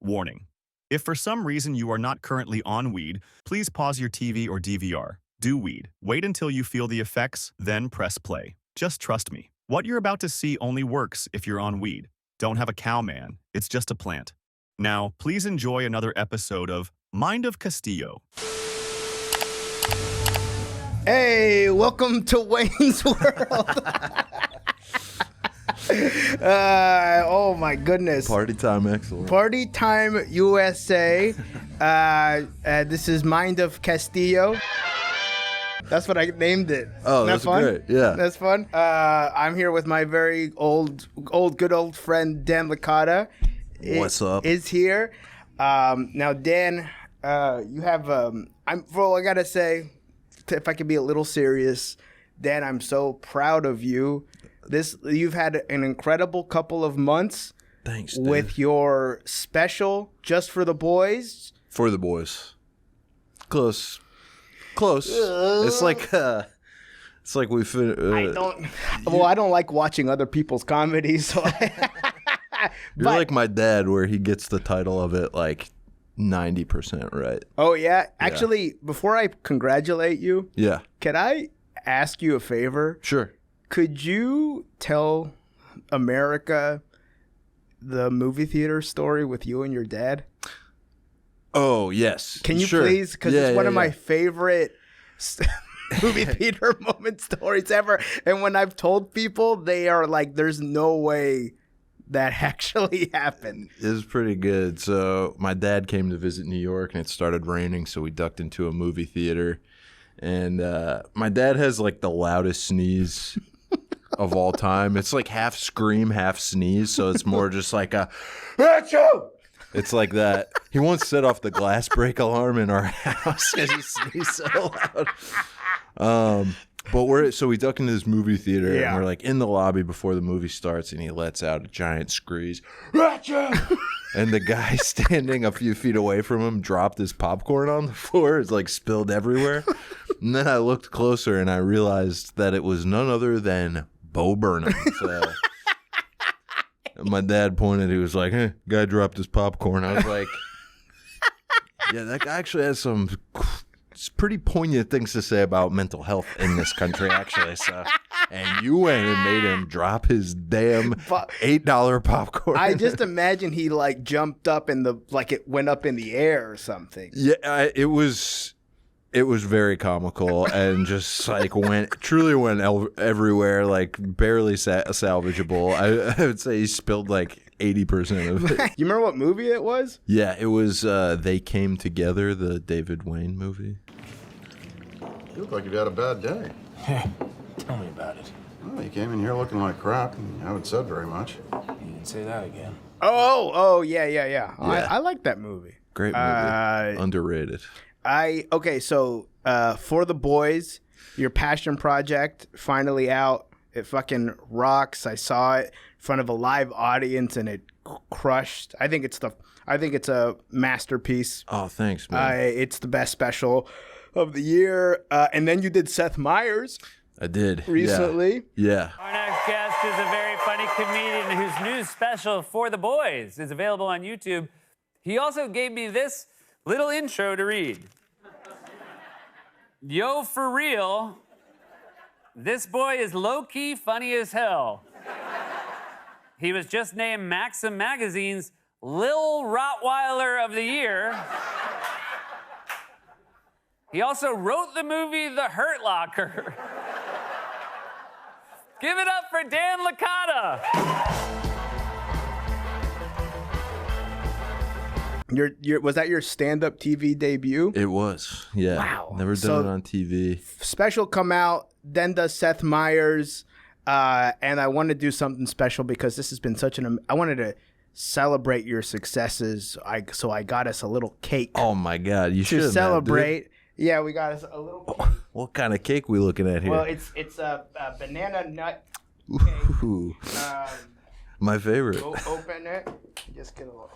Warning. If for some reason you are not currently on weed, please pause your TV or DVR. Do weed. Wait until you feel the effects, then press play. Just trust me. What you're about to see only works if you're on weed. Don't have a cow, man. It's just a plant. Now, please enjoy another episode of Mind of Castillo. Hey, welcome to Wayne's World. Oh my goodness. Party time, excellent. Party time USA. This is Mind of Castillo. That's what I named it. Oh, Isn't that that's fun? great. Yeah. That's fun. I'm here with my very good old friend Dan Licata. What's up? Is here. Now, Dan, you have. I gotta say, if I could be a little serious, Dan, I'm so proud of you. You've had an incredible couple of months. Thanks, Dave. With your special Just for the Boys. For the boys. Close. It's like we I don't like watching other people's comedy, so You're like my dad, where he gets the title of it like 90% right. Oh yeah? Actually, before I congratulate you, can I ask you a favor? Sure. Could you tell America the movie theater story with you and your dad? Oh, yes. Can you please? Because it's one of my favorite movie theater moment stories ever. And when I've told people, they are like, there's no way that actually happened. It was pretty good. So my dad came to visit New York, and it started raining, so we ducked into a movie theater. And my dad has like the loudest sneeze of all time. It's like half scream, half sneeze. So it's more just like a achoo! It's like that. He once set off the glass break alarm in our house because he sneezed so loud. But we duck into this movie theater, and we're like in the lobby before the movie starts, and he lets out a giant screech. Achoo! And the guy standing a few feet away from him dropped his popcorn on the floor. It's like spilled everywhere. And then I looked closer, and I realized that it was none other than Bo Burnham. So my dad pointed. He was like, "Hey, guy dropped his popcorn." I was like, "Yeah, that guy actually has some pretty poignant things to say about mental health in this country, actually." So, and you went and made him drop his damn $8 popcorn. I just imagine he like jumped up it went up in the air or something. Yeah, it was very comical and just like went everywhere, like barely salvageable. I would say he spilled like 80% of it. You remember what movie it was? Yeah, it was They Came Together, the David Wayne movie. You look like you've had a bad day. Tell me about it. Well, you came in here looking like crap and you haven't said very much. You didn't say that again. Oh, yeah. I like that movie. Great movie. Underrated. So For the Boys, your passion project, finally out. It fucking rocks. I saw it in front of a live audience and it crushed. I think it's a masterpiece. Oh, thanks, man. It's the best special of the year. And then you did Seth Meyers. I did. Recently. Yeah. Our next guest is a very funny comedian whose new special, For the Boys, is available on YouTube. He also gave me this little intro to read. Yo, for real, this boy is low-key funny as hell. He was just named Maxim Magazine's Lil Rottweiler of the Year. He also wrote the movie The Hurt Locker. Give it up for Dan Licata. Was that your stand-up TV debut? It was. Yeah. Wow. Never done it on TV. Special come out, then does Seth Meyers, and I want to do something special because this has been I wanted to celebrate your successes. So I got us a little cake. Oh my God! You should to celebrate. Yeah, we got us a little cake. What kind of cake we looking at here? Well, it's a banana nut cake. Ooh. My favorite. Go open it. Just get a little.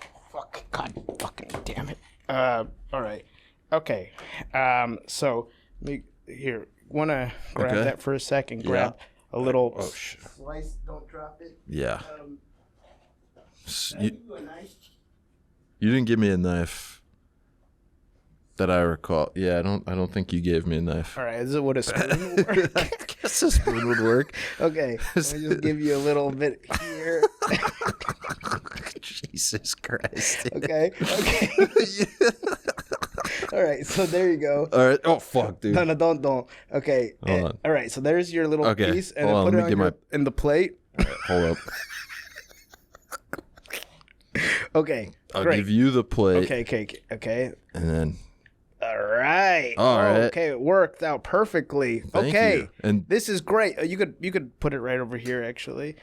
God fucking damn it. All right. Okay. So here. Want to grab that for a second? Grab a little slice. Don't drop it. Yeah. Can I do a nice You didn't give me a knife that I recall. Yeah, I don't think you gave me a knife. All right, is it what a spoon would work? I guess a spoon would work. Okay, let me just give you a little bit here. Jesus Christ. Okay. All right, so there you go. All right. Oh fuck, dude. No, don't. Okay. Hold on. All right, so there's your little Okay, piece, and hold then on, put let it me on get in the plate. All right, hold up. Okay. I'll great. give you the plate. Okay. And then All right. All right. Okay, it worked out perfectly. Thank okay. you. And this is great. You could put it right over here, actually.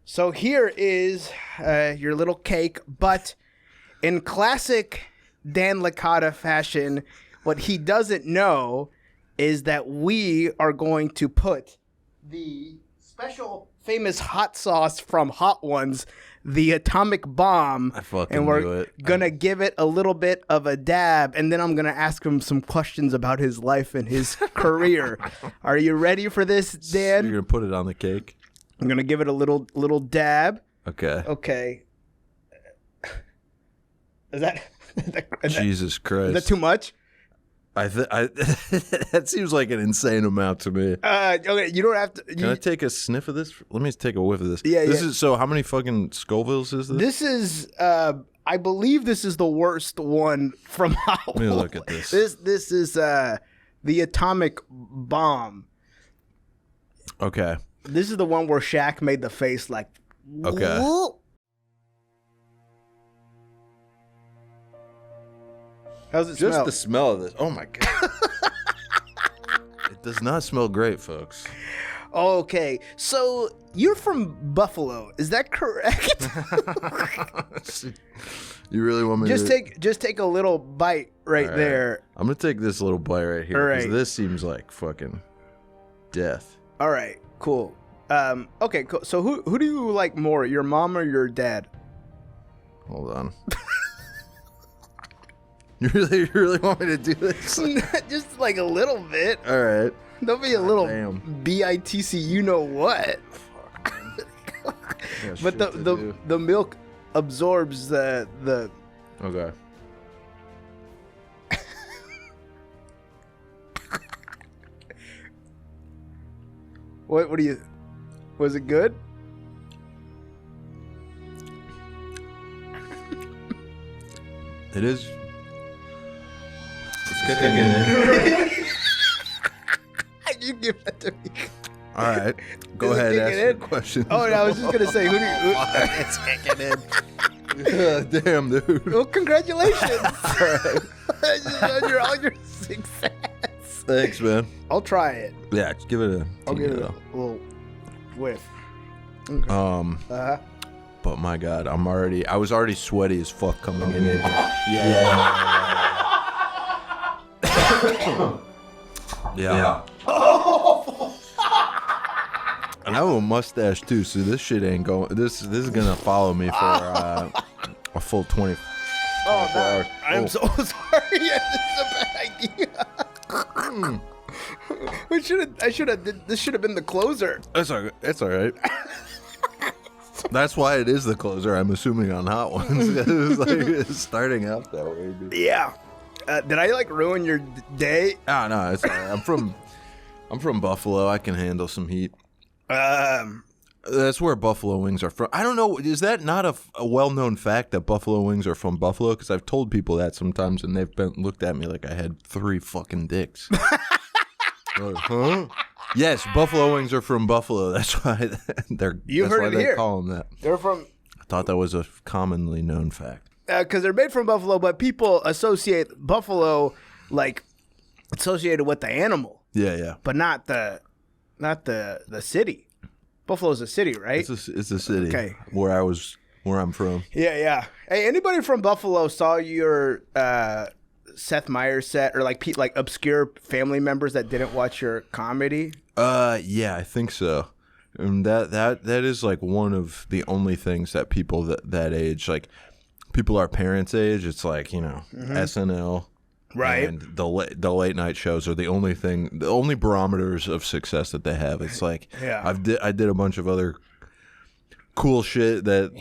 So here is your little cake, but in classic Dan Licata fashion, what he doesn't know is that we are going to put the special famous hot sauce from Hot Ones, the atomic bomb, I fucking and knew we're it. gonna give it a little bit of a dab, and then I'm gonna ask him some questions about his life and his career. Are you ready for this, Dan? you're gonna put it on the cake. I'm gonna give it a little dab. Okay. Okay. Is that Jesus Christ. is that too much? That seems like an insane amount to me. Okay, you don't have to. Can I take a sniff of this? Let me take a whiff of this. Yeah, This yeah. is so. How many fucking Scovilles is this? This is, I believe this is the worst one from Hot Let me Ones. look at this. This is the atomic bomb. Okay. This is the one where Shaq made the face like. Okay. "Whoop." How's it Just smell? the smell of this. Oh my god. It does not smell great, folks. Okay, so you're from Buffalo, is that correct? You really want me just to take a little bite right All right. there. I'm gonna take this little bite right here All because right. this seems like fucking death. All right, cool. Okay, cool. So who do you like more, your mom or your dad? Hold on. You really want me to do this? Just like a little bit. All right. Don't be a little damn. bitc. You know what? But the milk absorbs the. Okay. What do you? Was it good? It is. It's kicking in. You give that to me. All right. Go Is it ahead. kicking Ask your in? question. Oh, no, I was just gonna say, who do you? It's kicking in. Damn, dude. Well, congratulations on your success. Thanks, man. I'll try it. Yeah, just give it a. I'll give it a little whiff. But my God, I was already sweaty as fuck coming in here. Yeah. Yeah. And I have a mustache too, so this shit ain't going. This is gonna follow me for a full 20. Oh, no. hours. I'm Oh. so sorry. Yeah, this is a bad idea. This should have been the closer. It's all right. That's why it is the closer. I'm assuming on Hot Ones. It's like it's starting out that way. Dude. Yeah. Did I like ruin your day? Ah, no, it's all right. I'm from Buffalo. I can handle some heat. That's where buffalo wings are from. I don't know. Is that not a well-known fact that buffalo wings are from Buffalo? Because I've told people that sometimes, and they've looked at me like I had 3 fucking dicks. Like, huh? Yes, buffalo wings are from Buffalo. That's why they call them that. They're from I thought that was a commonly known fact. because they're made from buffalo, but people associate buffalo like associated with the animal, Yeah. but not the city. Buffalo's a city, right? It's a city Okay. where I'm from. Yeah. Hey, anybody from Buffalo saw your Seth Meyers set or like obscure family members that didn't watch your comedy? Yeah, I think so. And that is like one of the only things that people that age, like people our parents' age, it's like, SNL. Right. And the late night shows are the only barometers of success that they have. It's like Yeah. I did a bunch of other cool shit that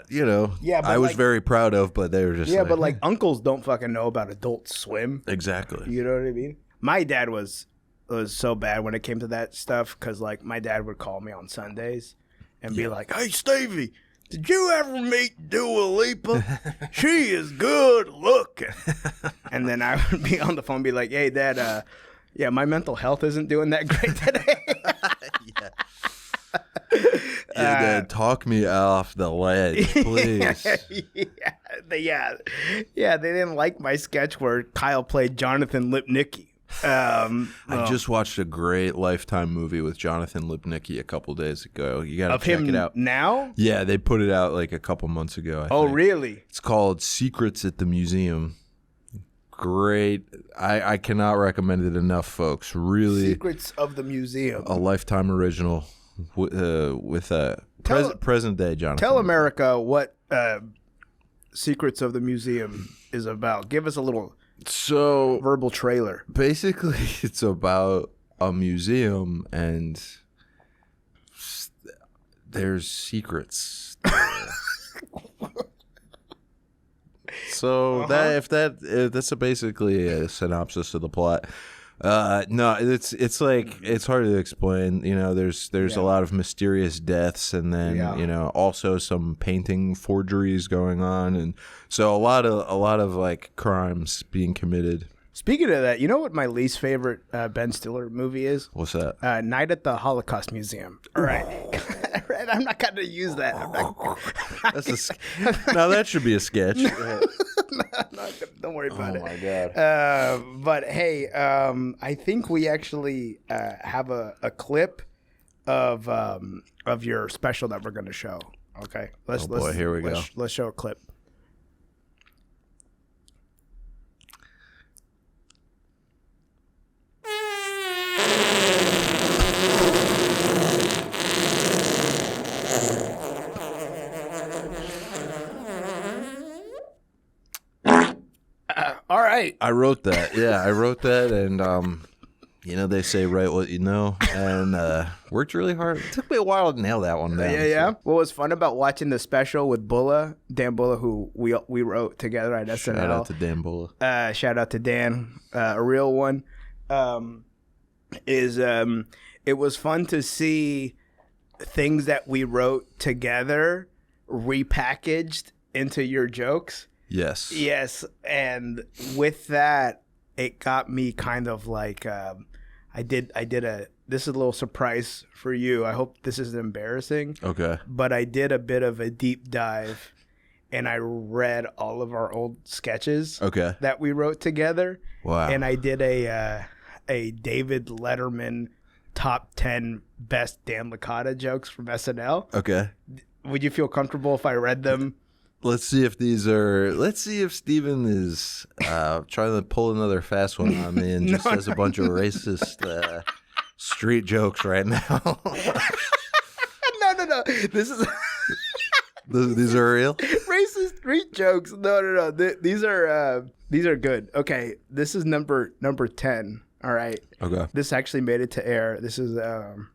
Yeah, but I was like- very proud of, but they were just Yeah, but like uncles don't fucking know about Adult Swim. exactly. You know what I mean? My dad was so bad when it came to that stuff because like my dad would call me on Sundays and be like, "Hey Stevie, did you ever meet Dua Lipa? She is good looking." And then I would be on the phone and be like, "Hey Dad, yeah, my mental health isn't doing that great today." Yeah, talk me off the ledge, please. Yeah, they didn't like my sketch where Kyle played Jonathan Lipnicki. I just watched a great Lifetime movie with Jonathan Lipnicki a couple days ago. You gotta Of check him it out. now? Yeah, they put it out like a couple months ago. I Oh, think. really? It's called Secrets at the Museum. Great. I cannot recommend it enough, folks. Really, Secrets of the Museum. a Lifetime original with present day Jonathan. Tell America what Secrets of the Museum is about. Give us a little So verbal trailer. basically, it's about a museum and there's secrets. So that's basically a synopsis of the plot. No, it's like it's hard to explain. You know, there's a lot of mysterious deaths, and then you know also some painting forgeries going on, and so a lot of like crimes being committed. Speaking of that, you know what my least favorite Ben Stiller movie is? What's that? Night at the Holocaust Museum. All right. Right, I'm not going to use that. Now that should be a sketch. Don't worry about it. Oh my god. But hey, I think we actually have a clip of your special that we're going to show. Okay. Here we go. Let's show a clip. All right. I wrote that. Yeah, I wrote that, and you know they say write what you know, and worked really hard. It took me a while to nail that one down. Yeah. What was fun about watching the special with Bulla, Dan Bulla, who we wrote together at SNL. Shout out to Dan Bulla. Shout out to Dan, a real one. It was fun to see things that we wrote together repackaged into your jokes. Yes. Yes, and with that, it got me kind of like I did this is a little surprise for you. I hope this isn't embarrassing. Okay. But I did a bit of a deep dive, and I read all of our old sketches. Okay. That we wrote together. Wow. And I did a David Letterman top 10 best Dan Licata jokes from SNL. Okay. Would you feel comfortable if I read them? Let's see if Steven is trying to pull another fast one on me and just says a bunch of racist street jokes right now. No. This is These are real? racist street jokes. No. These are good. Okay, this is number 10. All right. Okay. This actually made it to air. This is the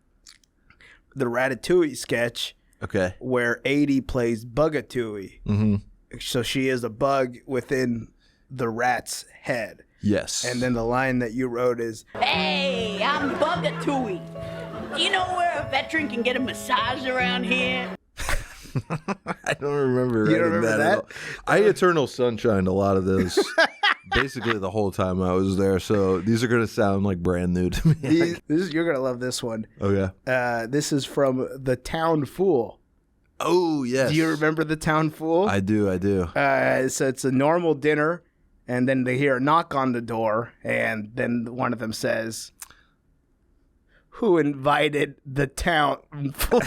Ratatouille sketch. Okay. Where 80 plays Bugatouille. Mm-hmm. So she is a bug within the rat's head. Yes. And then the line that you wrote is, Hey, I'm Bugatouille. Do you know where a veteran can get a massage around here? I don't remember You don't writing remember that that? at all. I Eternal Sunshined a lot of those basically the whole time I was there, so these are going to sound like brand new to me. you're going to love this one. Okay. This is from The Town Fool. Oh, yes. Do you remember The Town Fool? I do. So it's a normal dinner, and then they hear a knock on the door, and then one of them says, "Who invited the town fool?"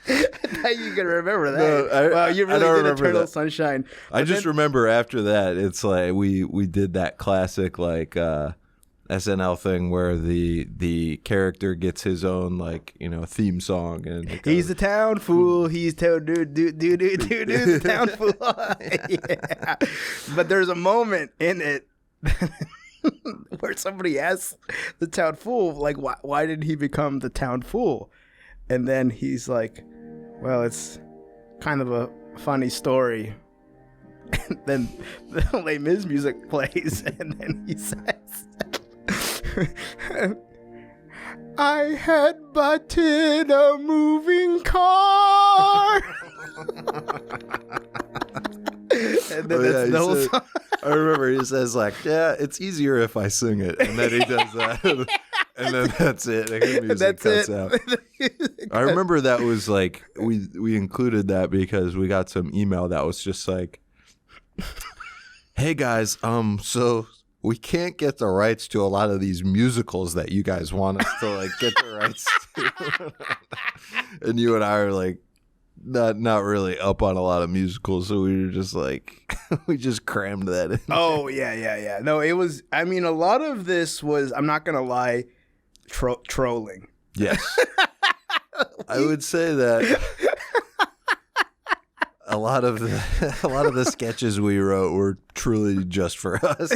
How you gonna remember that? No, Well, you I don't really did remember Eternal that. Sunshine. I But just then- remember after that, it's like we did that classic like SNL thing where the character gets his own like theme song and it He's goes, the town fool. He's the town fool. Yeah. But there's a moment in it where somebody asks the town fool, like, why did he become the town fool? And then he's like, well, it's kind of a funny story. And then the Les Mis music plays, and then he says, I had butted a moving car. And then that's the whole song. I remember he says like, yeah, it's easier if I sing it. And then he does that. And then that's it. And the music cuts out. I remember that was like, we included that because we got some email that was just like, hey guys, so we can't get the rights to a lot of these musicals that you guys want us to like get the rights to. And you and I are like not really up on a lot of musicals, so we were just like we just crammed that in. Oh yeah. No, it was. I mean, a lot of this was. I'm not gonna lie, trolling. Yes, I would say that. A lot of the sketches we wrote were truly just for us.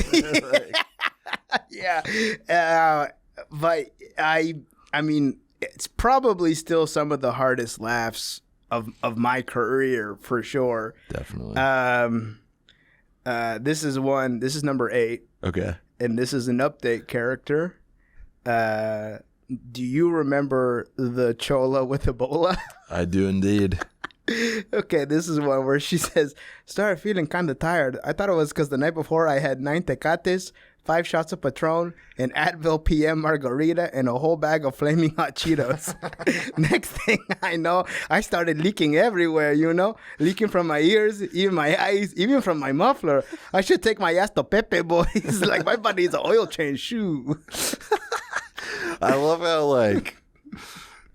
Yeah, but I mean, it's probably still some of the hardest laughs of my career for sure. Definitely. This is one. This is number 8. Okay. And this is an update character. Do you remember the Chola with Ebola? I do indeed. Okay, this is one where she says, started feeling kind of tired. I thought it was because the night before I had 9 Tecates, 5 shots of Patron, an Advil PM margarita, and a whole bag of Flaming Hot Cheetos. Next thing I know, I started leaking everywhere, leaking from my ears, even my eyes, even from my muffler. I should take my ass to Pepe, boys. Like, my body is an oil change shoe. I love how, like,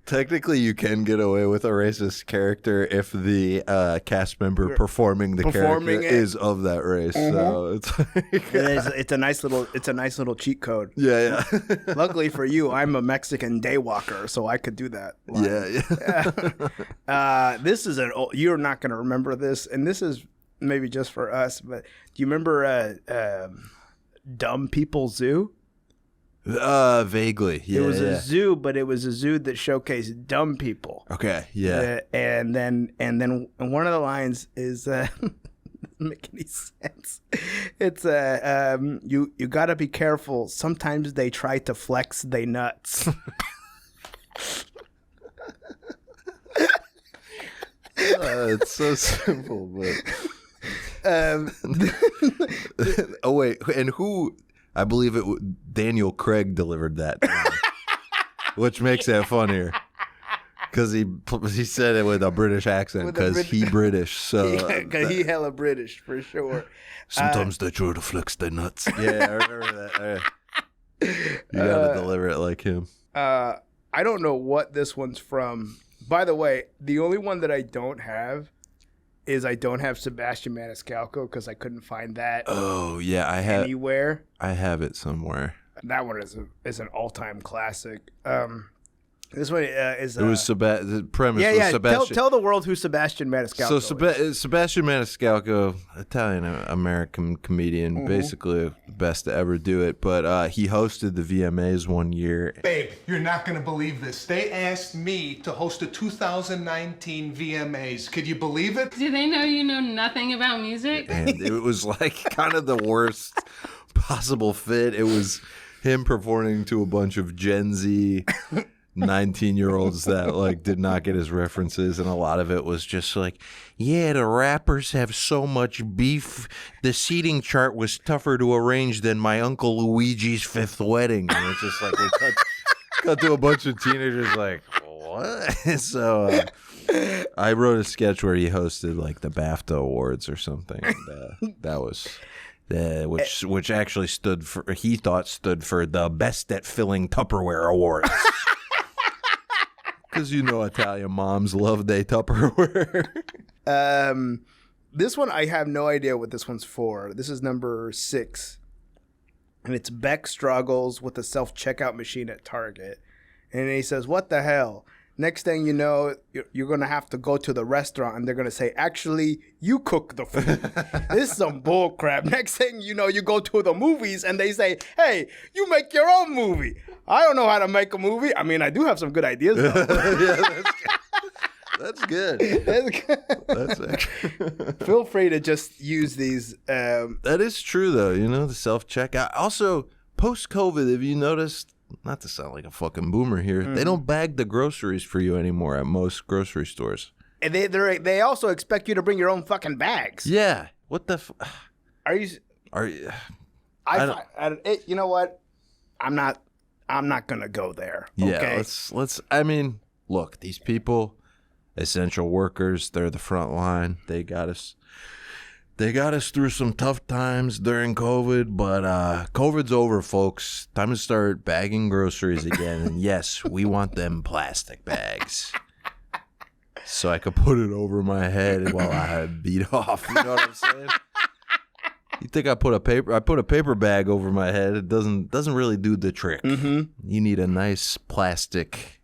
technically you can get away with a racist character if the cast member performing the character is of that race. Mm-hmm. So it's like, it's a nice little cheat code. Yeah. Luckily for you, I'm a Mexican daywalker, so I could do that. Yeah. This is you're not going to remember this, and this is maybe just for us, but do you remember Dumb People Zoo? Vaguely. Yeah, it was a zoo, but it was a zoo that showcased dumb people. Okay, yeah. And then one of the lines is doesn't make any sense. It's you gotta be careful. Sometimes they try to flex they nuts. It's so simple, but oh wait, and who? I believe Daniel Craig delivered that, which makes it funnier because he said it with a British accent because he British. So because he hella British for sure. Sometimes they try to flex their nuts. Yeah, I remember that. You gotta deliver it like him. I don't know what this one's from. By the way, the only one that I don't have is I don't have Sebastian Maniscalco because I couldn't find that. Oh yeah, I have anywhere. I have it somewhere. That one is an all-time classic. This one is. It was the premise. Was Sebastian. Tell the world who Sebastian Maniscalco is. Sebastian Maniscalco, Italian-American comedian, basically the best to ever do it. But he hosted the VMAs one year. Babe, you're not going to believe this. They asked me to host the 2019 VMAs. Could you believe it? Do they know you know nothing about music? And it was like kind of the worst possible fit. It was him performing to a bunch of Gen Z 19-year-olds that like did not get his references, and a lot of it was just like, yeah, the rappers have so much beef. The seating chart was tougher to arrange than my Uncle Luigi's 5th wedding. And it's just like we cut to a bunch of teenagers like, what? So I wrote a sketch where he hosted like the BAFTA Awards or something. And, that was which actually stood for the best at filling Tupperware Awards. Because Italian moms love their Tupperware. This one, I have no idea what this one's for. This is number 6. And it's Beck struggles with a self-checkout machine at Target. And he says, what the hell? Next thing you know, you're going to have to go to the restaurant and they're going to say, actually, you cook the food. This is some bull crap. Next thing you know, you go to the movies and they say, hey, you make your own movie. I don't know how to make a movie. I mean, I do have some good ideas, though. That's good. That's actually... Feel free to just use these. That is true, though. The self-checkout. Also, post-COVID, have you noticed, not to sound like a fucking boomer here, they don't bag the groceries for you anymore at most grocery stores. And they also expect you to bring your own fucking bags. Yeah. What the Are you? You know what? I'm not gonna go there. Yeah, okay? let's I mean, look, these people, essential workers, they're the front line. They got us through some tough times during COVID, but COVID's over, folks. Time to start bagging groceries again. And yes, we want them plastic bags. So I could put it over my head while I beat off. You know what I'm saying? You think I put a paper bag over my head? It doesn't really do the trick. Mm-hmm. You need a nice plastic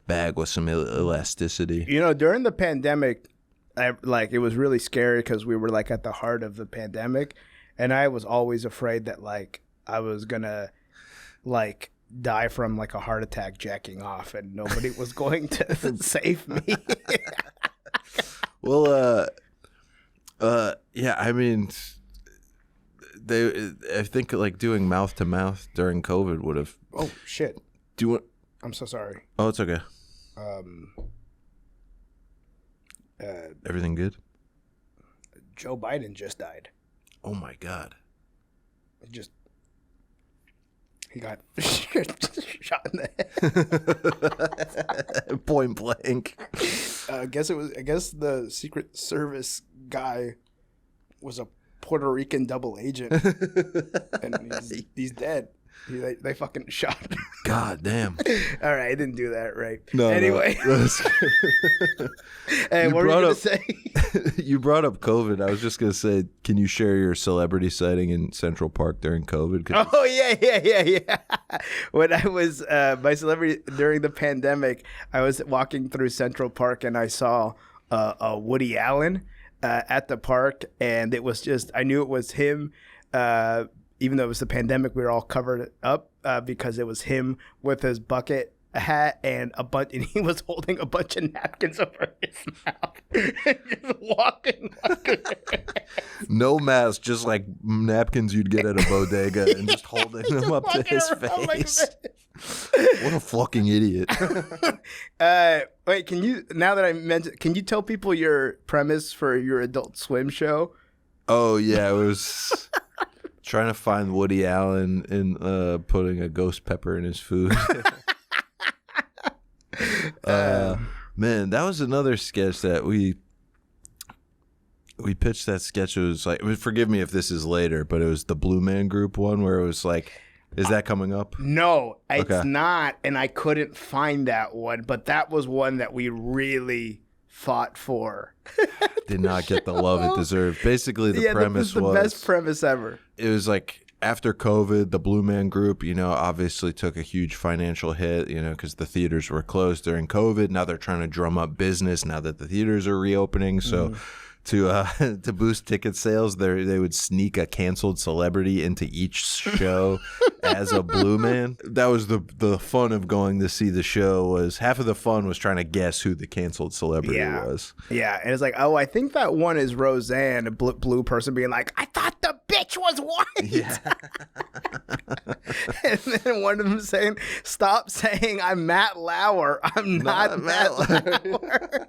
bag with some elasticity. During the pandemic, it was really scary because we were like at the heart of the pandemic, and I was always afraid that I was gonna die from a heart attack jacking off, and nobody was going to save me. Well, yeah, I mean, I think doing mouth to mouth during COVID would have. Oh shit! I'm so sorry. Oh, it's okay. Everything good? Joe Biden just died. Oh my God! He got shot in the head. Point blank. I guess the Secret Service guy was a Puerto Rican double agent, and he's dead. They fucking shot him. God damn. All right, I didn't do that right. No. Anyway. No, hey, what were you going to say? You brought up COVID. I was just going to say, can you share your celebrity sighting in Central Park during COVID? Oh, yeah. When I was, my celebrity during the pandemic, I was walking through Central Park and I saw Woody Allen at the park. And it was just, I knew it was him. Even though it was the pandemic, we were all covered up because it was him with his bucket hat and and he was holding a bunch of napkins over his mouth and just walking. No mask, just like napkins you'd get at a bodega and just holding them up to his face. What a fucking idiot. Wait, can you tell people your premise for your Adult Swim show? Oh, yeah, it was... trying to find Woody Allen and putting a ghost pepper in his food. Man, that was another sketch that we pitched. That sketch. It was forgive me if this is later, but it was the Blue Man Group one where it was like, is that coming up? No, it's not, and I couldn't find that one, but that was one that we really fought for. Did not get the love it deserved. Basically, the premise was the best premise ever. It was like after COVID, the Blue Man Group, obviously took a huge financial hit, because the theaters were closed during COVID. Now they're trying to drum up business now that the theaters are reopening. So to boost ticket sales, they would sneak a canceled celebrity into each show as a Blue Man. That was the fun of going to see the show. Was half of the fun was trying to guess who the canceled celebrity was. Yeah, and it's like, oh, I think that one is Roseanne, a blue person being like, I thought the bitch was white. Yeah. And then one of them saying, stop saying I'm Matt Lauer. I'm not Matt Lauer.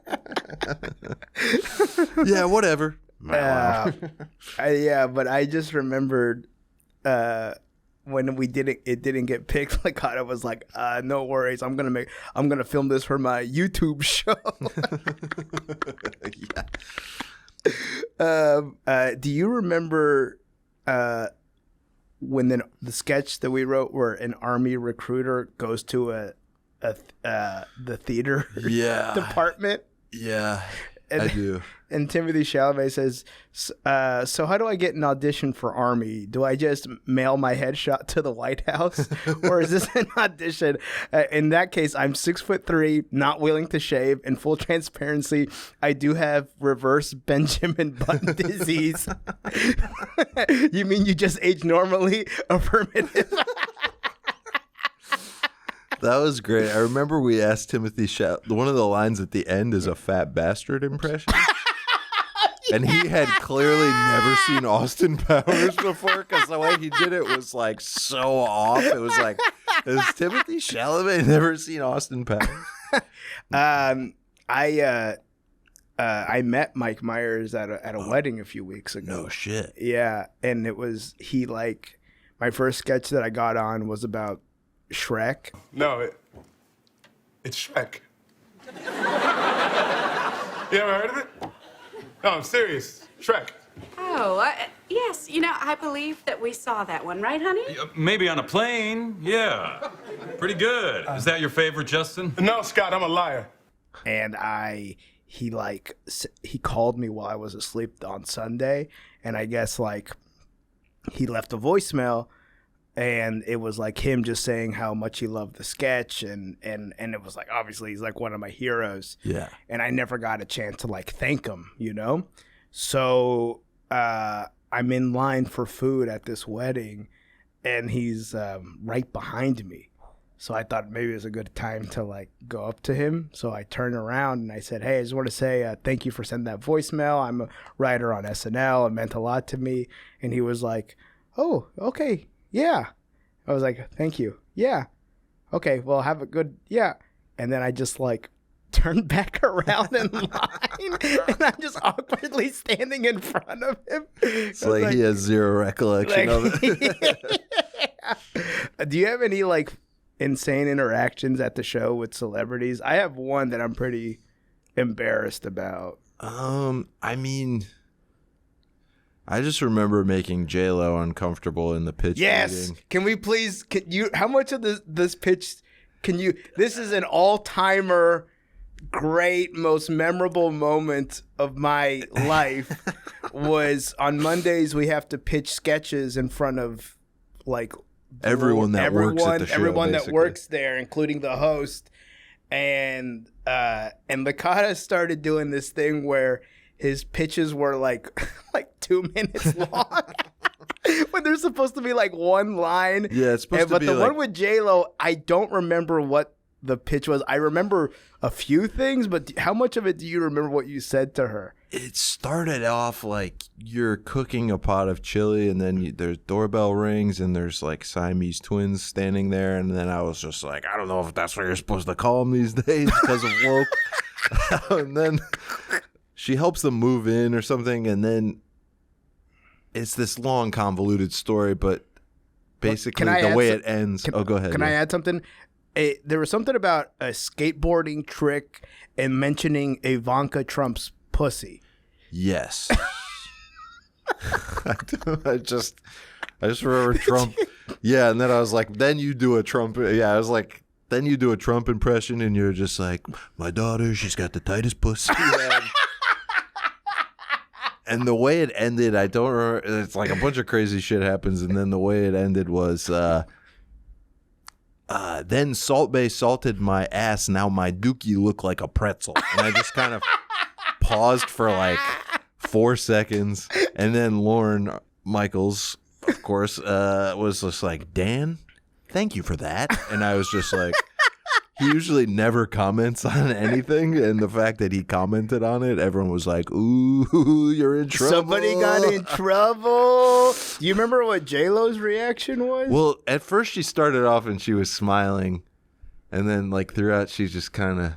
Yeah, whatever. Yeah, but I just remembered when it didn't get picked. Licata was like, "No worries, I'm gonna film this for my YouTube show." Yeah. Do you remember when the sketch that we wrote where an army recruiter goes to the theater department? Yeah. I do. And Timothy Chalamet says, so how do I get an audition for Army? Do I just mail my headshot to the White House? Or is this an audition? In that case, I'm 6'3", not willing to shave. In full transparency, I do have reverse Benjamin Button disease. You mean you just age normally? Affirmative. That was great. I remember we asked Timothy one of the lines at the end is a fat bastard impression. And he had clearly never seen Austin Powers before because the way he did it was like so off. It was like, has Timothy Chalamet never seen Austin Powers? I met Mike Myers at a wedding a few weeks ago. No shit. Yeah, and my first sketch that I got on was about Shrek. No, it's Shrek. You ever heard of it? No, I'm serious. Shrek. Oh, yes. I believe that we saw that one, right, honey? Maybe on a plane. Yeah. Pretty good. Is that your favorite, Justin? No, Scott, I'm a liar. And he called me while I was asleep on Sunday, and I guess he left a voicemail, and it was like him just saying how much he loved the sketch, and it was like, obviously he's like one of my heroes. Yeah. And I never got a chance to thank him, So I'm in line for food at this wedding, and he's right behind me. So I thought maybe it was a good time to go up to him. So I turned around and I said, "Hey, I just want to say thank you for sending that voicemail. I'm a writer on SNL. It meant a lot to me." And he was like, "Oh, okay. Yeah." I was like, "Thank you. Yeah. Okay, well, have a good, yeah." And then I just turned back around in line, and I'm just awkwardly standing in front of him. It's like he has zero recollection of it. Do you have any insane interactions at the show with celebrities? I have one that I'm pretty embarrassed about. I mean, I just remember making J-Lo uncomfortable in the pitch meeting. Can we please, how much of this pitch this is an all-timer, great, most memorable moment of my life was on Mondays we have to pitch sketches in front of everyone that works at the show, everyone basically. that works there, including the host. And Licata started doing this thing where his pitches were like 2 minutes long. When there's supposed to be one line. Yeah, it's supposed to be. But the one with J-Lo, I don't remember what the pitch was. I remember a few things, but how much of it do you remember what you said to her? It started off like you're cooking a pot of chili, and then there's doorbell rings, and there's Siamese twins standing there, and then I was just like, I don't know if that's what you're supposed to call them these days because of woke. And then she helps them move in or something, and then it's this long, convoluted story, but basically the way it ends. Go ahead. Can I add something? There was something about a skateboarding trick and mentioning Ivanka Trump's pussy. Yes. I just remember Trump. Yeah, and then I was like, then you do a Trump. Yeah, I was like, then you do a Trump impression, and you're just like, my daughter, she's got the tightest pussy. And the way it ended, I don't remember. It's like a bunch of crazy shit happens, and then the way it ended was, then Salt Bae salted my ass. Now my dookie look like a pretzel. And I just kind of paused for 4 seconds, and then Lorne Michaels, of course, was just like, Dan, thank you for that. And I was just like, he usually never comments on anything, and the fact that he commented on it, everyone was like, ooh, you're in trouble. Somebody got in trouble. Do you remember what J-Lo's reaction was? Well, at first she started off and she was smiling, and then throughout she just kind of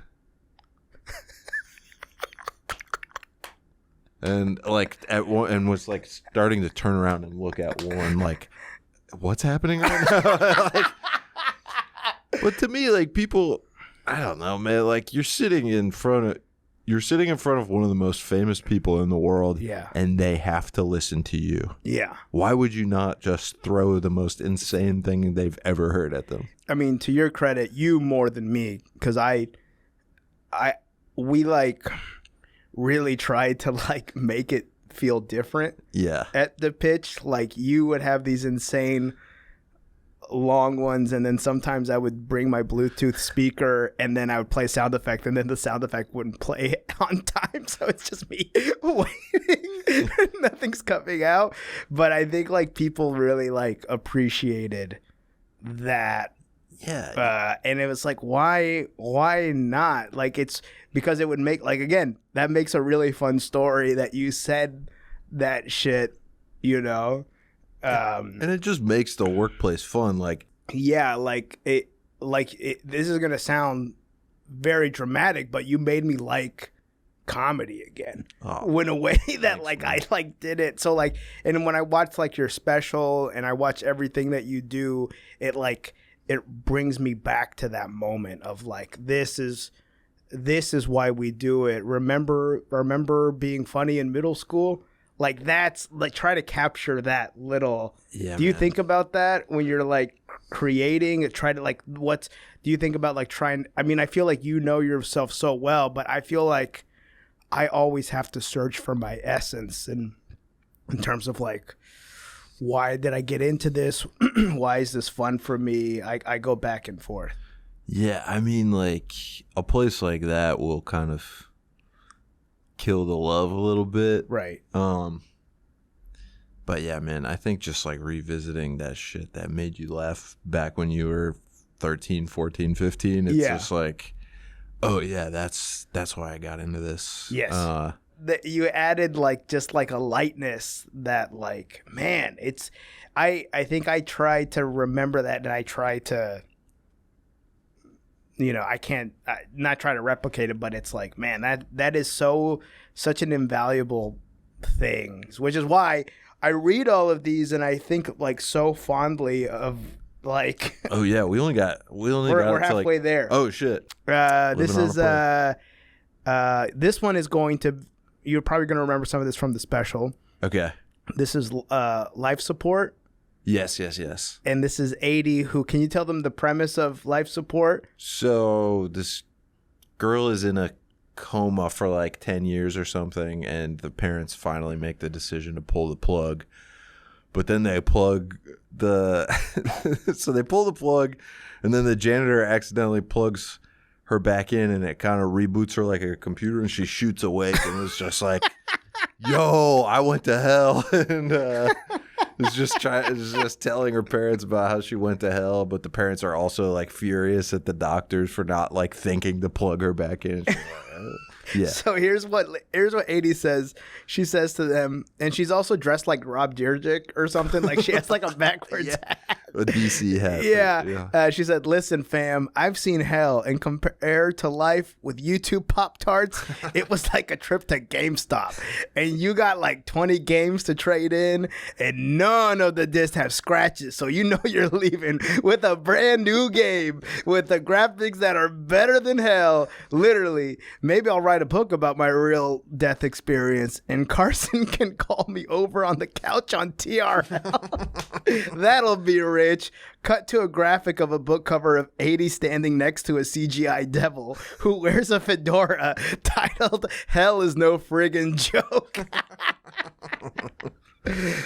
and and was starting to turn around and look at Warren what's happening right now? But to me, people, I don't know, man. You're sitting in front of one of the most famous people in the world, yeah, and they have to listen to you. Yeah. Why would you not just throw the most insane thing they've ever heard at them? I mean, to your credit, you more than me, because we really tried to make it feel different. Yeah. At the pitch, you would have these insane long ones, and then sometimes I would bring my Bluetooth speaker, and then I would play sound effect, and then the sound effect wouldn't play on time, so it's just me waiting. Nothing's coming out. But I think people really appreciated that Yeah. And it was like, why not? Like, it's because it would make, like, again, that makes a really fun story that you said that shit, you know? And it just makes the workplace fun. Like, yeah, this is going to sound very dramatic, but you made me like comedy again in a way that like I like did it. So like, and when I watch like your special and I watch everything that you do, it brings me back to that moment of like, this is why we do it. Remember being funny in middle school? Like, that's like, try to capture that little. Yeah, do you man. think about that when you're like creating? Try to like, do you think about like trying? I mean, I feel like you know yourself so well, but I feel like I always have to search for my essence in terms of like, why did I get into this? Why is this fun for me? I go back and forth. Yeah, I mean, like, a place like that will kind of kill the love a little bit. Right. But yeah, man, I think just like revisiting that shit that made you laugh back when you were 13, 14, 15, it's just like, oh yeah, that's why I got into this. Yes. That you added like just like a lightness that like, man, it's I think I try to remember that, and I try to, you know, I can't not try to replicate it, but it's like, man, that is such an invaluable thing, which is why I read all of these and I think like so fondly of like. Oh yeah, we're halfway there. Oh shit. This one is going to, you're probably going to remember some of this from the special. Okay. This is Life Support. Yes. And this is 80, who, can you tell them the premise of Life Support? So this girl is in a coma for like 10 years or something, and the parents finally make the decision to pull the plug. But then they plug so they pull the plug, and then the janitor accidentally plugs her back in, and it kind of reboots her like a computer, and she shoots awake, and it's just like, yo, I went to hell. And it's just telling her parents about how she went to hell, but the parents are also like furious at the doctors for not like thinking to plug her back in. Yeah. So here's what 80 says. She says to them, and she's also dressed like Rob Dyrdek or something. Like, she has like a backwards hat. A DC hat. Yeah. She said, listen, fam, I've seen hell, and compared to life with YouTube Pop-Tarts, it was like a trip to GameStop. And you got like 20 games to trade in, and none of the discs have scratches. So you know you're leaving with a brand new game with the graphics that are better than hell. Literally. Maybe I'll write a book about my real death experience, and Carson can call me over on the couch on TRL. That'll be rich. Cut to a graphic of a book cover of 80 standing next to a CGI devil who wears a fedora titled "Hell is no friggin' joke."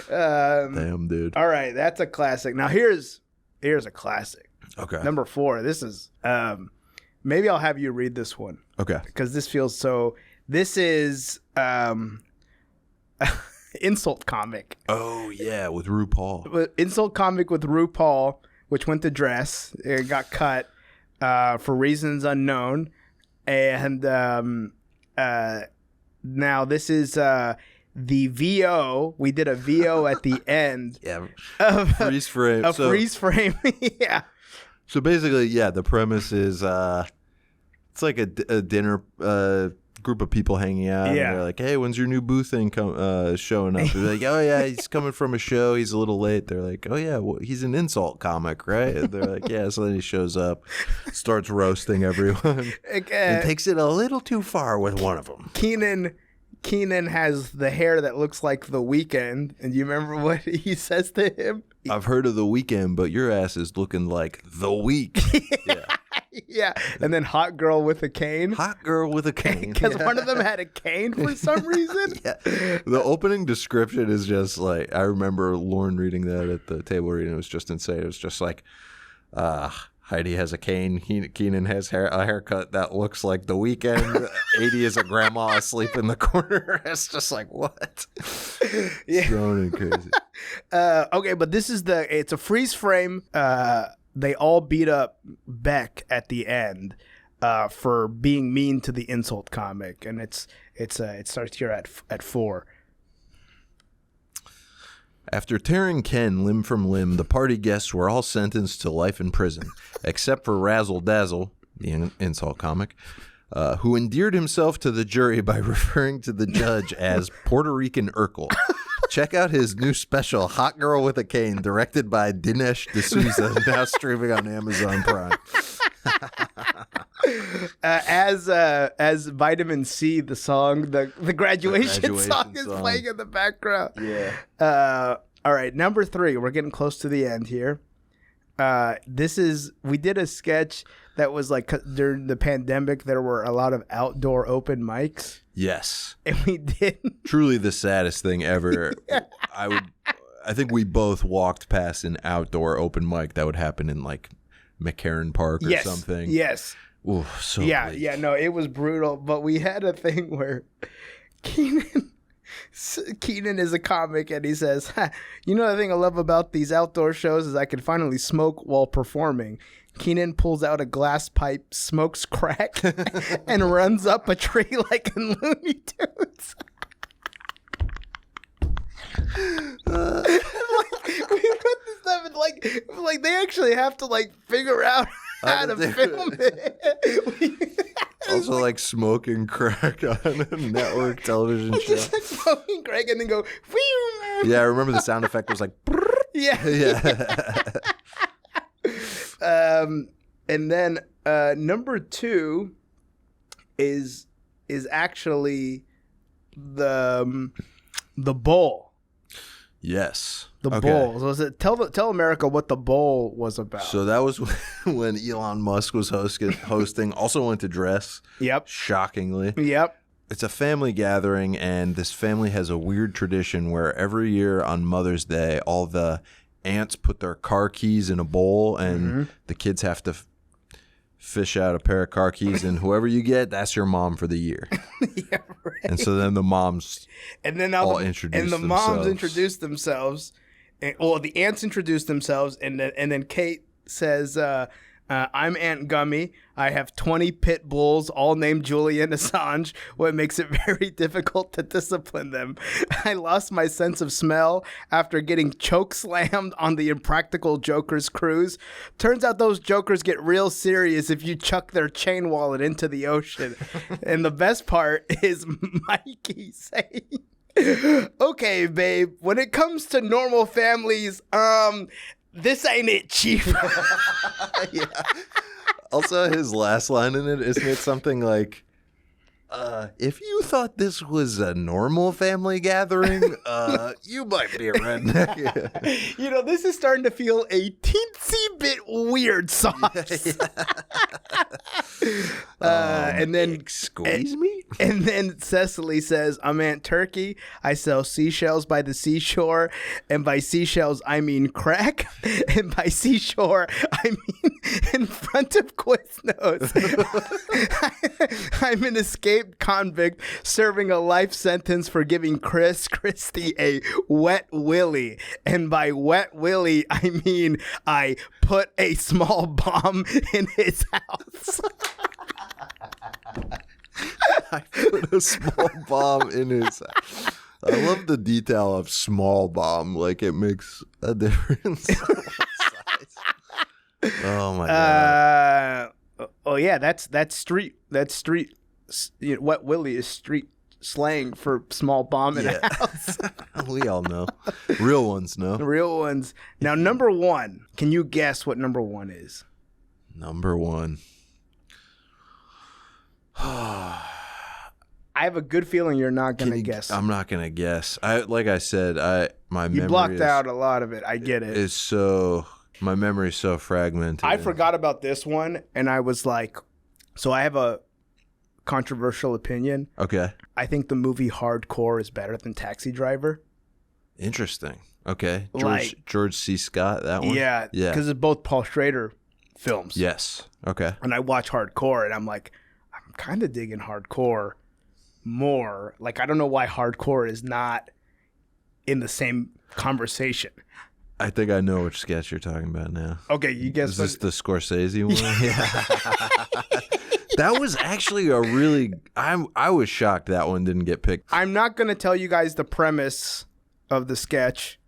Damn, dude. All right, that's a classic. Now here's a classic. Okay. Number 4. This is maybe I'll have you read this one. Okay. Because this feels so. This is Insult Comic. Oh yeah, with RuPaul. Insult Comic with RuPaul, which went to dress. It got cut for reasons unknown, and now this is the VO. We did a VO at the end. Yeah. Freeze frame. Freeze frame. Yeah. So basically, yeah, the premise is it's like a dinner group of people hanging out. Yeah. And they're like, hey, when's your new boo thing showing up? They're like, oh, yeah, he's coming from a show. He's a little late. They're like, oh, yeah, well, he's an insult comic, right? And they're like, yeah. So then he shows up, starts roasting everyone, and takes it a little too far with one of them. Keenan has the hair that looks like The Weeknd. And you remember what he says to him? I've heard of The Weeknd, but your ass is looking like The Week. Yeah. Yeah. And then Hot Girl with a Cane. Hot Girl with a Cane. Because one of them had a cane for some reason. Yeah. The opening description is just like, I remember Lauren reading that at the table reading. It was just insane. It was just like, Heidi has a cane. Keenan has a haircut that looks like The Weeknd. 80 is a grandma asleep in the corner. It's just like, what? Yeah. Thrown in crazy. Okay, but this is it's a freeze frame they all beat up Beck at the end for being mean to the insult comic, and it starts here at 4. After tearing Ken limb from limb, the party guests were all sentenced to life in prison, except for Razzle Dazzle, the insult comic, who endeared himself to the jury by referring to the judge as Puerto Rican Urkel. Check out his new special, Hot Girl with a Cane, directed by Dinesh D'Souza, now streaming on Amazon Prime. As Vitamin C, the song, the graduation song is playing in the background. Yeah. All right, number 3. We're getting close to the end here. We did a sketch that was like during the pandemic. There were a lot of outdoor open mics. Yes. And we did. Truly the saddest thing ever. Yeah. I think we both walked past an outdoor open mic that would happen in like McCarran Park or something. Yes. Ooh, so yeah, bleak. yeah, no, it was brutal. But we had a thing where Keenan is a comic, and he says, you know, the thing I love about these outdoor shows is I can finally smoke while performing. Keenan pulls out a glass pipe, smokes crack, and runs up a tree like in Looney Tunes. We put this stuff in like they actually have to like figure out how to film it. Also, like smoking crack on a network television show. Just like smoking crack and then go. Whew. Yeah, I remember the sound effect was like. Yeah. Yeah. And then number 2 is actually the bowl. Yes. The bowl. So was it, tell America what the bowl was about. So that was when Elon Musk was hosting. Also went to dress. Yep. Shockingly. Yep. It's a family gathering, and this family has a weird tradition where every year on Mother's Day, all the aunts put their car keys in a bowl, and the kids have to fish out a pair of car keys, and whoever you get, that's your mom for the year. Yeah, right. And so then the moms moms introduce themselves. And, well, the aunts introduce themselves, and then Kate says, I'm Aunt Gummy. I have 20 pit bulls, all named Julian Assange, what makes it very difficult to discipline them. I lost my sense of smell after getting choke slammed on the Impractical Jokers cruise. Turns out those jokers get real serious if you chuck their chain wallet into the ocean. And the best part is Mikey saying, okay, babe, when it comes to normal families, this ain't it, Chief. Yeah. Also, his last line in it, isn't it something like, if you thought this was a normal family gathering, you might be a redneck. You know, this is starting to feel a teensy bit weird sauce. And then, excuse me? And then Cecily says, I'm Aunt Turkey. I sell seashells by the seashore. And by seashells, I mean crack. And by seashore, I mean in front of Quiznos. I'm an escaped convict serving a life sentence for giving Chris Christie a wet willy. And by wet willy, I mean I put a small bomb in his house. I put a small bomb in his. I love the detail of small bomb. Like it makes a difference. Oh my god. Oh yeah, that's street. That's street. You know, wet willy is street slang for small bomb in a house. We all know. Real ones know. Real ones. Now, number 1. Can you guess what number 1 is? Number 1. I have a good feeling you're not going to guess. I'm not going to guess. Like I said, my memory. You blocked out a lot of it. I get it. My memory is so fragmented. I forgot about this one, and I was like, so I have a controversial opinion. Okay. I think the movie Hardcore is better than Taxi Driver. Interesting. Okay. George C. Scott, that one? Yeah. Because it's both Paul Schrader films. Yes. Okay. And I watch Hardcore, and I'm like, I'm kind of digging Hardcore more. Like, I don't know why Hardcore is not in the same conversation. I think I know which sketch you're talking about now. Okay, you guess. Is this the Scorsese one? Yeah. That was actually a really. I was shocked that one didn't get picked. I'm not going to tell you guys the premise of the sketch.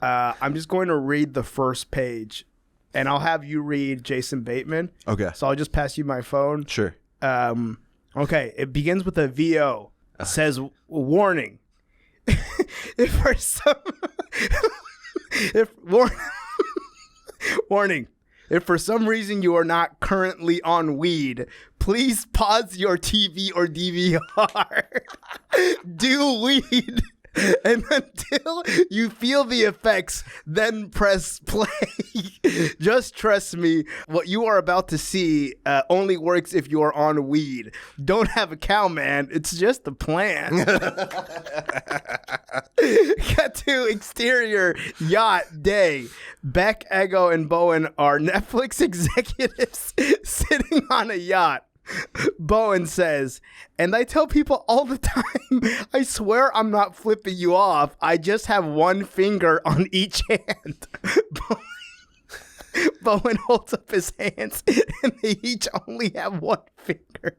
I'm just going to read the first page, and I'll have you read Jason Bateman. Okay. So I'll just pass you my phone. Sure. Okay. It begins with a VO. It says, warning. If for some... warning. If for some reason you are not currently on weed, please pause your TV or DVR. Do weed. And until you feel the effects, then press play. Just trust me, what you are about to see only works if you are on weed. Don't have a cow, man. It's just a plan. Cut to exterior yacht day. Beck, Ego, and Bowen are Netflix executives sitting on a yacht. Bowen says, and I tell people all the time, I swear I'm not flipping you off. I just have one finger on each hand. Bowen holds up his hands, and they each only have one finger.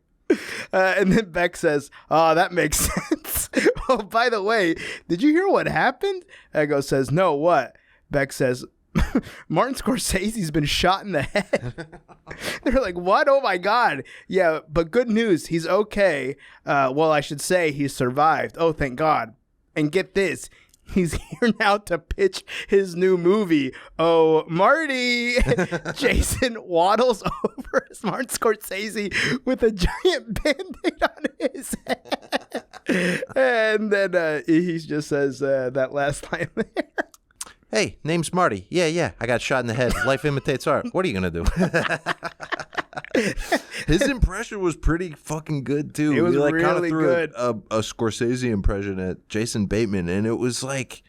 And then Beck says, oh, that makes sense. Oh, by the way, did you hear what happened? Ego says, no, what? Beck says, Martin Scorsese's been shot in the head. They're like, what? Oh my God. Yeah, but good news. He's okay. Well, I should say he survived. Oh, thank God. And get this. He's here now to pitch his new movie. Oh, Marty. Jason waddles over Martin Scorsese with a giant Band-Aid on his head. And then he just says that last line there. Hey, name's Marty. Yeah. I got shot in the head. Life imitates art. What are you going to do? His impression was pretty fucking good, too. It was really really good. A Scorsese impression at Jason Bateman, and it was like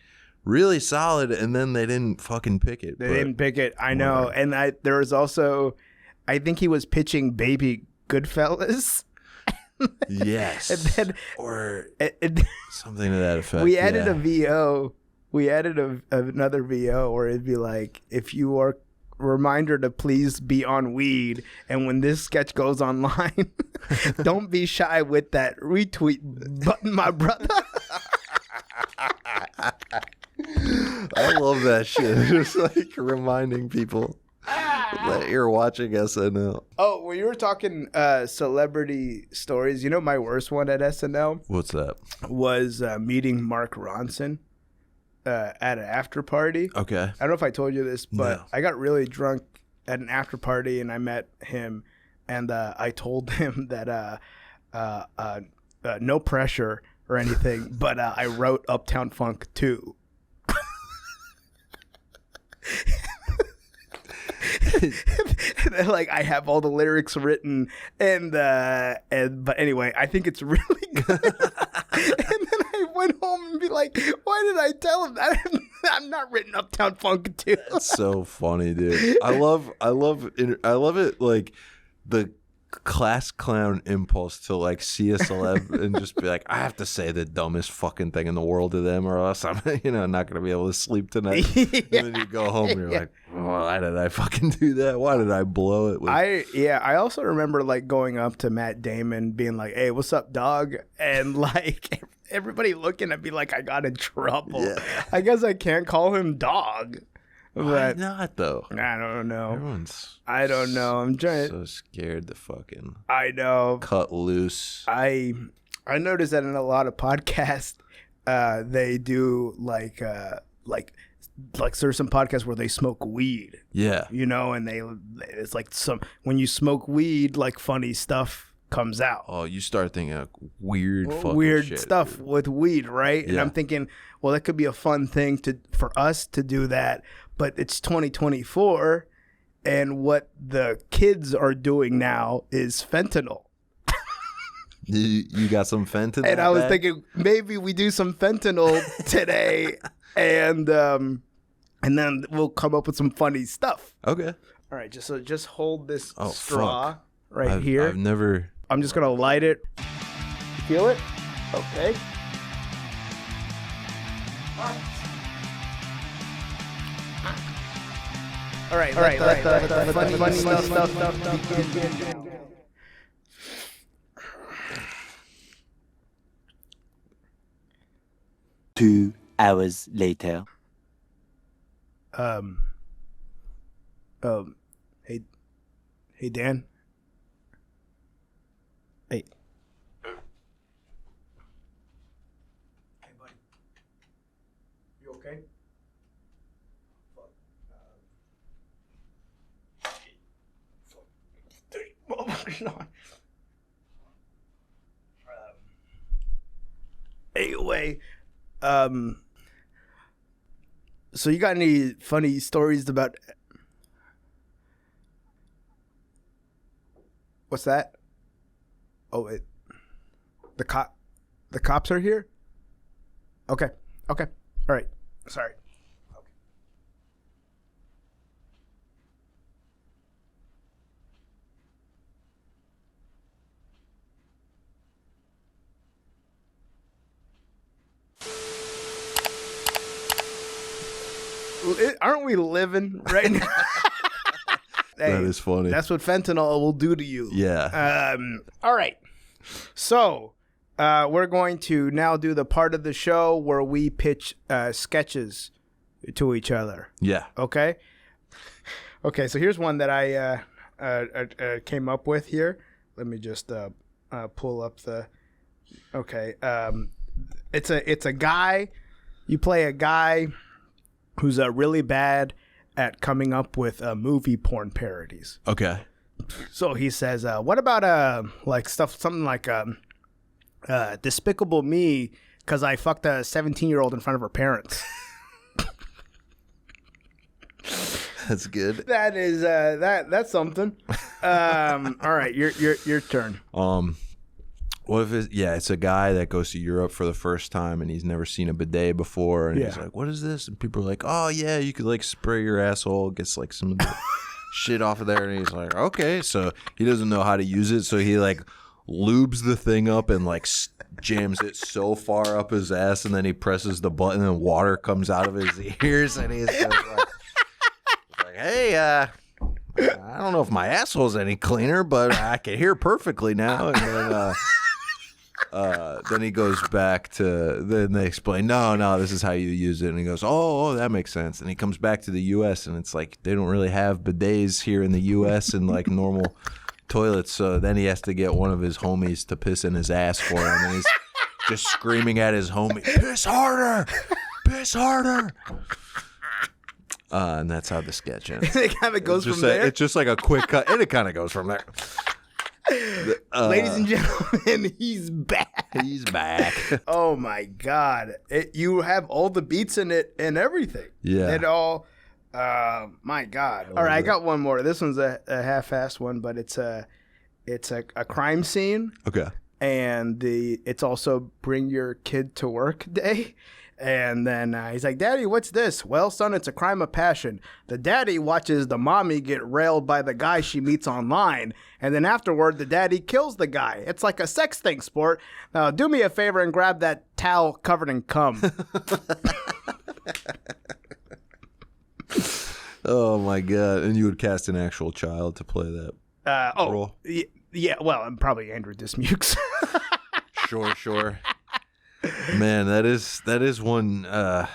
really solid, and then they didn't fucking pick it. They didn't pick it. I know. And there was also, I think he was pitching Baby Goodfellas. Yes. And then, or something to that effect. We added a VO. We added another VO where it'd be like, if you are, reminder to please be on weed. And when this sketch goes online, don't be shy with that retweet button, my brother. I love that shit. Just like reminding people that you're watching SNL. Oh, when you were talking celebrity stories, you know my worst one at SNL? What's that? Was meeting Mark Ronson. At an after party. Okay. I don't know if I told you this, but No. I got really drunk at an after party and I met him and I told him that no pressure or anything, but I wrote Uptown Funk 2. And like I have all the lyrics written and but anyway, I think it's really good. And then I went home and be like, why did I tell him that? I'm not written Uptown Funk 2. That's so funny, dude. I love it. Like the class clown impulse to like see a celeb and just be like, I have to say the dumbest fucking thing in the world to them, or else I'm, not gonna be able to sleep tonight. Yeah. And then you go home and you're like, why did I fucking do that? Why did I blow it? I also remember like going up to Matt Damon being like, hey, what's up, dog? And like everybody looking at me like I got in trouble. Yeah. I guess I can't call him dog. Why not though? I don't know. I don't know. I'm trying. So scared to fucking. I know. Cut loose. I noticed that in a lot of podcasts, they do like there's some podcasts where they smoke weed. Yeah. And it's like when you smoke weed, like funny stuff comes out. Oh, you start thinking of weird shit, stuff dude. With weed, right? Yeah. And I'm thinking, well, that could be a fun thing for us to do that, but it's 2024 and what the kids are doing now is fentanyl. You got some fentanyl? And I was thinking maybe we do some fentanyl today and then we'll come up with some funny stuff. Okay. All right, just hold this straw right I've here. never. I'm just gonna light it. Feel it? Okay. All right. Let the funny stuff begin. 2 hours later. Hey, Dan. Hey. Hey, buddy. You okay? Anyway, so you got any funny stories about? What's that? Oh, the cops are here? Okay. All right. Sorry. Aren't we living right now? Hey, that is funny. That's what fentanyl will do to you. Yeah. All right. So we're going to now do the part of the show where we pitch sketches to each other. Yeah. Okay. Okay. So here's one that I came up with here. Let me just pull up the. Okay. It's a guy. You play a guy who's really bad at coming up with movie porn parodies. Okay. So he says, "What about something like Despicable Me because I fucked a 17-year-old in front of her parents." That's good. That is that's something. All right, your turn. What if it's a guy that goes to Europe for the first time and he's never seen a bidet before, and he's like, "What is this?" And people are like, "Oh yeah, you could like spray your asshole, gets like some of the shit off of there," and he's like, "Okay," so he doesn't know how to use it, so he like lubes the thing up and like jams it so far up his ass, and then he presses the button and water comes out of his ears, and he's just like, "Hey, I don't know if my asshole's any cleaner, but I can hear perfectly now." And then he goes back to, then they explain, no, this is how you use it. And he goes, oh, that makes sense. And he comes back to the U.S. and it's like they don't really have bidets here in the U.S. and like normal toilets. So then he has to get one of his homies to piss in his ass for him. And he's just screaming at his homie, piss harder, piss harder. And that's how the sketch ends. It kind of goes from there. It's just like a quick cut, and it kind of goes from there. Ladies and gentlemen, he's back. He's back. Oh my God! You have all the beats in it and everything. Yeah. It all. My God! All right, I got one more. This one's a half-assed one, but it's a crime scene. Okay. And it's also bring your kid to work day. And then he's like, "Daddy, what's this?" "Well, son, it's a crime of passion. The daddy watches the mommy get railed by the guy she meets online. And then afterward, the daddy kills the guy. It's like a sex thing, sport. Now, do me a favor and grab that towel covered in cum." Oh, my God. And you would cast an actual child to play that role? Yeah, well, I'm probably Andrew Dismukes. Sure. Man, that is one. I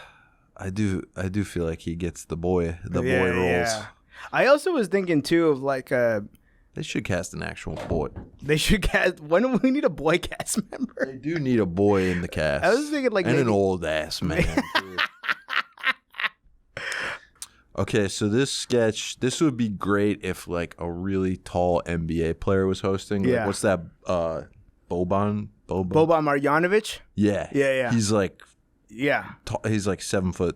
do feel like he gets the boy roles. Yeah. I also was thinking too of like they should cast an actual boy. They should cast. When do we need a boy cast member? They do need a boy in the cast. I was thinking like and maybe... an old ass man. Okay, so this would be great if like a really tall NBA player was hosting. Yeah. Like, what's that? Boban Marjanovic? Yeah. He's like, yeah. He's like 7'6"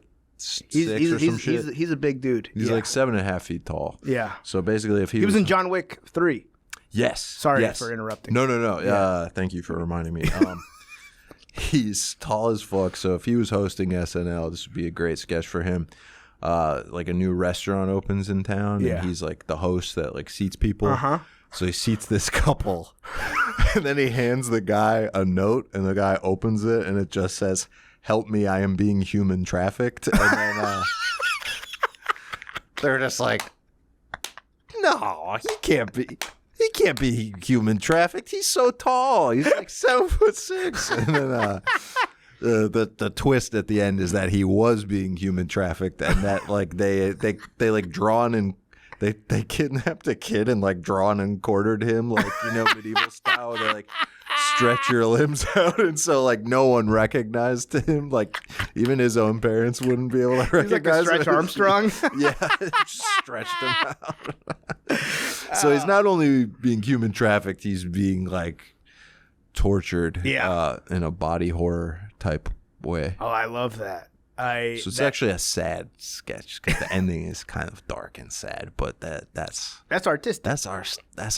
or some shit. He's a big dude. He's like 7.5 feet tall. Yeah. So basically, if he was in John Wick 3. Yes. Sorry for interrupting. No. Yeah. Thank you for reminding me. He's tall as fuck. So if he was hosting SNL, this would be a great sketch for him. Like a new restaurant opens in town, and he's like the host that like seats people. So he seats this couple, and then he hands the guy a note, and the guy opens it, and it just says, "Help me, I am being human trafficked." And then they're just like, no, he can't be human trafficked. He's so tall. He's like 7'6". And then the twist at the end is that he was being human trafficked, and that like they like drawn and they kidnapped a kid and like drawn and quartered him, like, you know, medieval style. They like stretch your limbs out, and so like no one recognized him. Like even his own parents wouldn't be able to recognize him. He's like a Stretch Armstrong. Yeah, just stretched him out. So he's not only being human trafficked, he's being like tortured. Yeah. In a body horror type way. Oh, I love that. So it's actually a sad sketch because the ending is kind of dark and sad, but that's artistic. That's our style. That's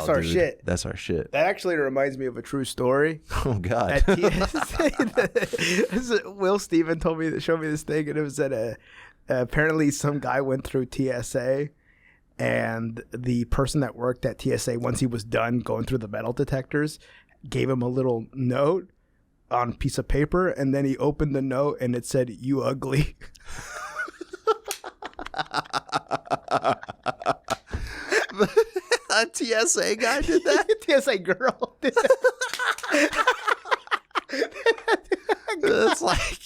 our dude. shit. That's our shit. That actually reminds me of a true story. Oh God. Will Steven showed me this thing, and it was at apparently some guy went through TSA, and the person that worked at TSA, once he was done going through the metal detectors, gave him a little note on a piece of paper, and then he opened the note and it said, "You ugly." A TSA guy did that? TSA girl did that. It's like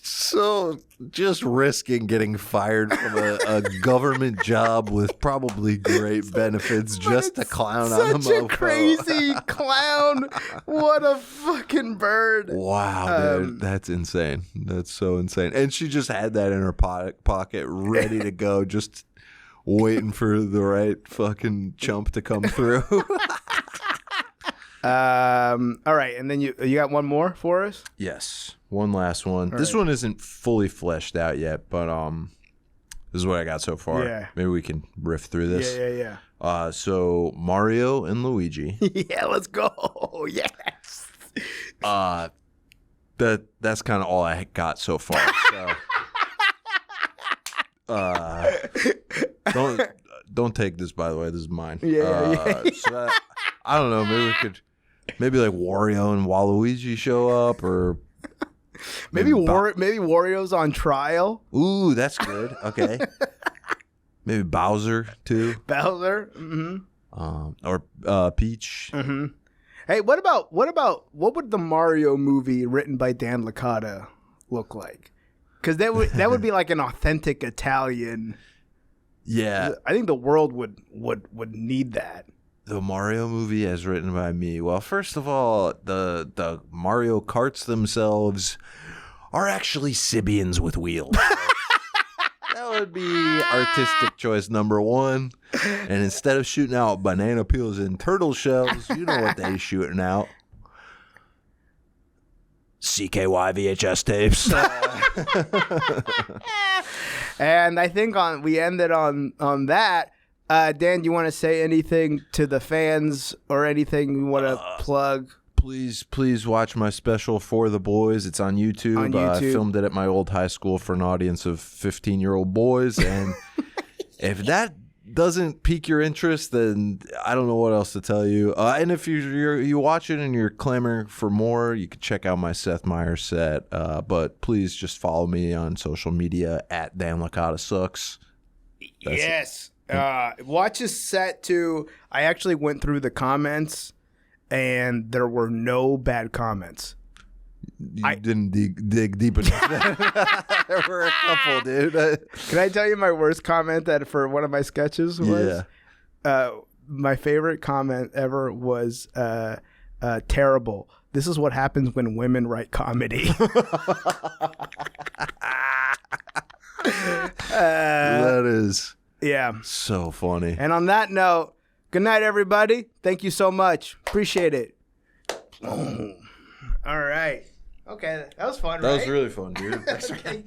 so just risking getting fired from a government job with probably great benefits just to clown on a mofo. Such a crazy clown. What a fucking bird. Wow, dude. That's insane. That's so insane. And she just had that in her pocket ready to go, just waiting for the right fucking chump to come through. All right, and then you got one more for us? Yes, one last one. All this right. one isn't fully fleshed out yet, but this is what I got so far. Yeah. Maybe we can riff through this. Yeah. So Mario and Luigi. Yeah, let's go. Yes. That's kind of all I got so far. So don't take this, by the way. This is mine. Yeah. So I don't know. Maybe we could. Maybe like Wario and Waluigi show up, or maybe Wario's on trial. Ooh, that's good. Okay. Maybe Bowser too. Bowser. Mm-hmm. Or Peach. Mm-hmm. Hey, what would the Mario movie written by Dan Licata look like? Because that would be like an authentic Italian. Yeah, I think the world would need that. The Mario movie as written by me. Well, first of all, the Mario Karts themselves are actually Sibians with wheels. That would be artistic choice number one. And instead of shooting out banana peels and turtle shells, you know what they shooting out? CKY VHS tapes. And I think we ended on that. Dan, you want to say anything to the fans or anything you want to plug? Please watch my special For the Boys. It's on YouTube. I filmed it at my old high school for an audience of 15-year-old boys. And if that doesn't pique your interest, then I don't know what else to tell you. And if you watch it and you're clamoring for more, you can check out my Seth Meyers set. But please just follow me on social media at Dan Licata Sucks. Yes. Watch his set too. I actually went through the comments, and there were no bad comments. You didn't dig deep enough. There were a couple, dude. Can I tell you my worst comment that for one of my sketches was? Yeah. My favorite comment ever was terrible. This is what happens when women write comedy. That is so funny. And on that note, good night, everybody. Thank you so much. Appreciate it. All right. Okay, that was fun, That right? was really fun, dude. Okay.